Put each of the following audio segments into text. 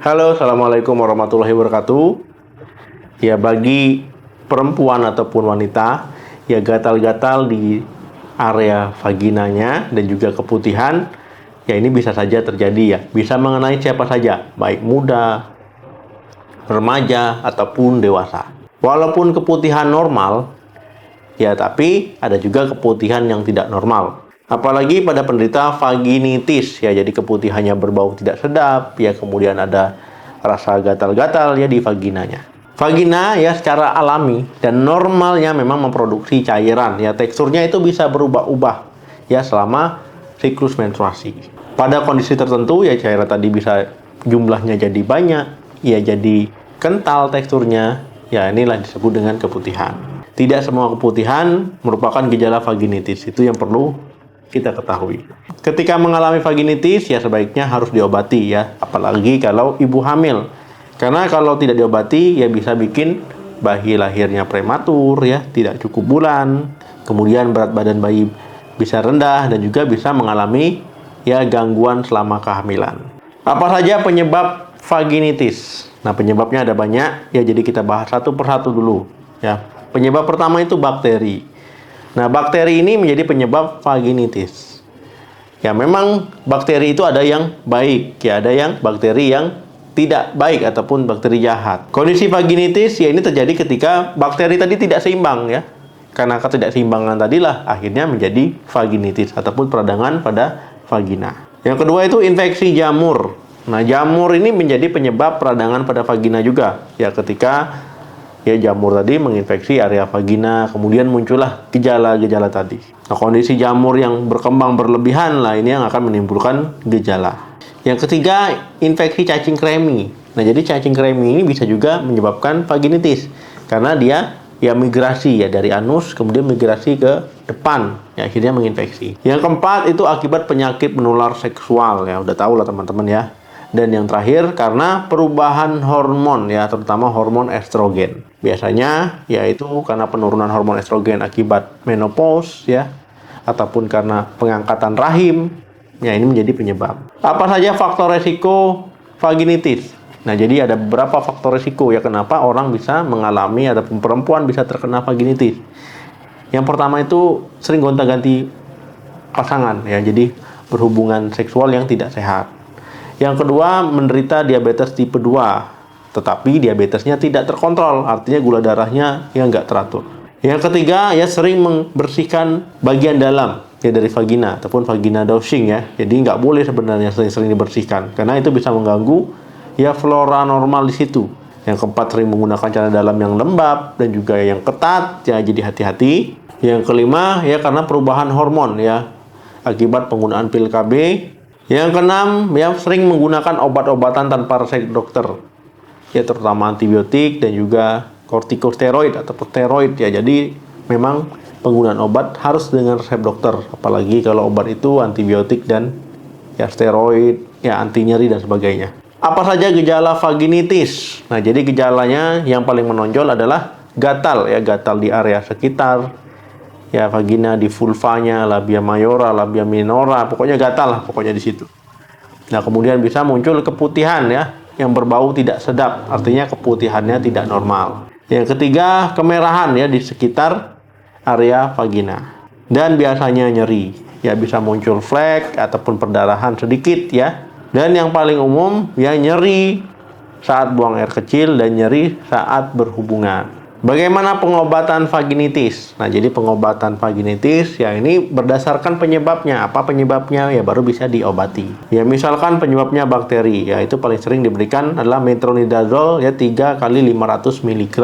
Halo, Assalamualaikum warahmatullahi wabarakatuh. Ya, bagi perempuan ataupun wanita, ya gatal-gatal di area vaginanya dan juga keputihan, ya ini bisa saja terjadi ya. Bisa mengenai siapa saja, baik muda, remaja, ataupun dewasa. Walaupun keputihan normal, ya tapi ada juga keputihan yang tidak normal. Apalagi pada penderita vaginitis, ya jadi keputihannya berbau tidak sedap, ya kemudian ada rasa gatal-gatal ya di vaginanya. Vagina ya secara alami dan normalnya memang memproduksi cairan, ya teksturnya itu bisa berubah-ubah ya selama siklus menstruasi. Pada kondisi tertentu ya cairan tadi bisa jumlahnya jadi banyak, ya jadi kental teksturnya, ya inilah disebut dengan keputihan. Tidak semua keputihan merupakan gejala vaginitis, itu yang perlu kita ketahui. Ketika mengalami vaginitis, ya sebaiknya harus diobati ya, apalagi kalau ibu hamil. Karena kalau tidak diobati, ya bisa bikin bayi lahirnya prematur ya, tidak cukup bulan. Kemudian berat badan bayi bisa rendah dan juga bisa mengalami ya gangguan selama kehamilan. Apa saja penyebab vaginitis? Nah, penyebabnya ada banyak ya, jadi kita bahas satu persatu dulu ya. Penyebab pertama itu bakteri. Nah, bakteri ini menjadi penyebab vaginitis. Ya, memang bakteri itu ada yang baik, ya ada yang bakteri yang tidak baik ataupun bakteri jahat. Kondisi vaginitis ya ini terjadi ketika bakteri tadi tidak seimbang ya. Karena ketidakseimbangan tadilah akhirnya menjadi vaginitis ataupun peradangan pada vagina. Yang kedua itu infeksi jamur. Nah, jamur ini menjadi penyebab peradangan pada vagina juga. Ya, ketika ya jamur tadi menginfeksi area vagina, kemudian muncullah gejala-gejala tadi. Nah, kondisi jamur yang berkembang berlebihan lah ini yang akan menimbulkan gejala. Yang ketiga, infeksi cacing kremi. Nah, jadi cacing kremi ini bisa juga menyebabkan vaginitis karena dia ya migrasi ya dari anus kemudian migrasi ke depan, ya akhirnya menginfeksi. Yang keempat itu akibat penyakit menular seksual, ya udah tahu lah teman-teman ya. Dan yang terakhir karena perubahan hormon ya, terutama hormon estrogen. Biasanya yaitu karena penurunan hormon estrogen akibat menopause ya, ataupun karena pengangkatan rahim. Ya, ini menjadi penyebab. Apa saja faktor resiko vaginitis? Nah, jadi ada beberapa faktor resiko ya kenapa orang bisa mengalami ataupun perempuan bisa terkena vaginitis. Yang pertama itu sering gonta-ganti pasangan ya, jadi berhubungan seksual yang tidak sehat. Yang kedua, menderita diabetes tipe 2, tetapi diabetesnya tidak terkontrol, artinya gula darahnya yang nggak teratur. Yang ketiga, ya sering membersihkan bagian dalam ya dari vagina, ataupun vagina dosing ya. Jadi nggak boleh sebenarnya sering-sering dibersihkan, karena itu bisa mengganggu ya flora normal di situ. Yang keempat, sering menggunakan celana dalam yang lembab dan juga yang ketat, ya jadi hati-hati. Yang kelima, ya karena perubahan hormon ya, akibat penggunaan pil KB. Yang keenam, ya sering menggunakan obat-obatan tanpa resep dokter, ya terutama antibiotik dan juga kortikosteroid atau steroid ya. Jadi memang penggunaan obat harus dengan resep dokter, apalagi kalau obat itu antibiotik dan ya steroid, ya anti nyeri dan sebagainya. Apa saja gejala vaginitis? Nah, jadi gejalanya yang paling menonjol adalah gatal ya, gatal di area sekitar ya vagina, di vulvanya, labia mayora, labia minora, pokoknya gatal lah pokoknya di situ. Nah, kemudian bisa muncul keputihan ya yang berbau tidak sedap, artinya keputihannya tidak normal. Yang ketiga, kemerahan ya di sekitar area vagina. Dan biasanya nyeri, ya bisa muncul flek ataupun perdarahan sedikit ya. Dan yang paling umum ya nyeri saat buang air kecil dan nyeri saat berhubungan. Bagaimana pengobatan vaginitis? Nah, jadi pengobatan vaginitis ya ini berdasarkan penyebabnya. Apa penyebabnya? Ya baru bisa diobati. Ya misalkan penyebabnya bakteri, ya itu paling sering diberikan adalah metronidazole ya 3 kali 500 mg.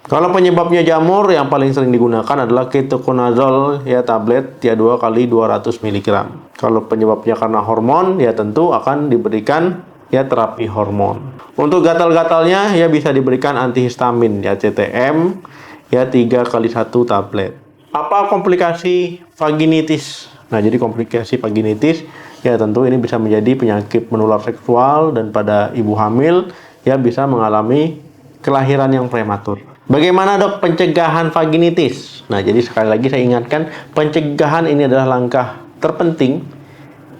Kalau penyebabnya jamur, yang paling sering digunakan adalah ketoconazole ya tablet ya 2 kali 200 mg. Kalau penyebabnya karena hormon, ya tentu akan diberikan ya terapi hormon. Untuk gatal-gatalnya ya bisa diberikan antihistamin ya CTM ya 3 kali 1 tablet. Apa komplikasi vaginitis? Nah, jadi komplikasi vaginitis ya tentu ini bisa menjadi penyakit menular seksual dan pada ibu hamil ya bisa mengalami kelahiran yang prematur. Bagaimana dok pencegahan vaginitis? Nah, jadi sekali lagi saya ingatkan, pencegahan ini adalah langkah terpenting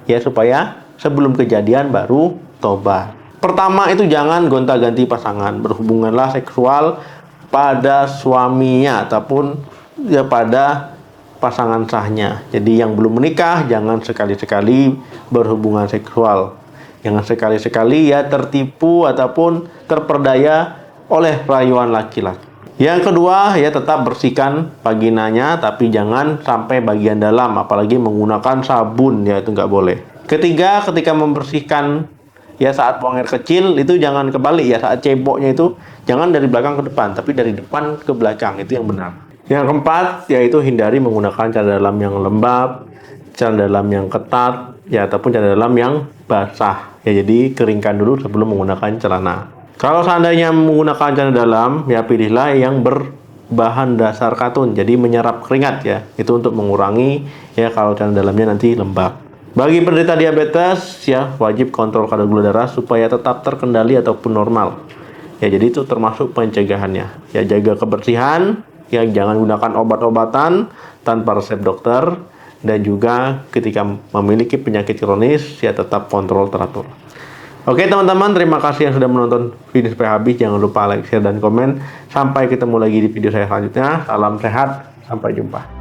ya supaya sebelum kejadian baru tobat. Pertama itu jangan gonta-ganti pasangan, berhubunganlah seksual pada suaminya ataupun ya pada pasangan sahnya. Jadi yang belum menikah jangan sekali-sekali berhubungan seksual. Jangan sekali-sekali ya tertipu ataupun terperdaya oleh rayuan laki-laki. Yang kedua ya tetap bersihkan vaginanya, tapi jangan sampai bagian dalam, apalagi menggunakan sabun ya, itu nggak boleh. Ketiga, ketika membersihkan ya saat buang air kecil itu jangan kebalik ya, saat ceboknya itu jangan dari belakang ke depan, tapi dari depan ke belakang, itu yang benar. Yang keempat yaitu hindari menggunakan celana dalam yang lembab, celana dalam yang ketat ya, ataupun celana dalam yang basah ya, jadi keringkan dulu sebelum menggunakan celana. Kalau seandainya menggunakan celana dalam ya pilihlah yang berbahan dasar katun, jadi menyerap keringat ya, itu untuk mengurangi ya kalau celana dalamnya nanti lembab. Bagi penderita diabetes ya wajib kontrol kadar gula darah supaya tetap terkendali ataupun normal. Ya jadi itu termasuk pencegahannya. Ya jaga kebersihan, ya jangan gunakan obat-obatan tanpa resep dokter, dan juga ketika memiliki penyakit kronis ya tetap kontrol teratur. Oke teman-teman, terima kasih yang sudah menonton video sampai habis. Jangan lupa like, share, dan komen. Sampai ketemu lagi di video saya selanjutnya. Salam sehat, sampai jumpa.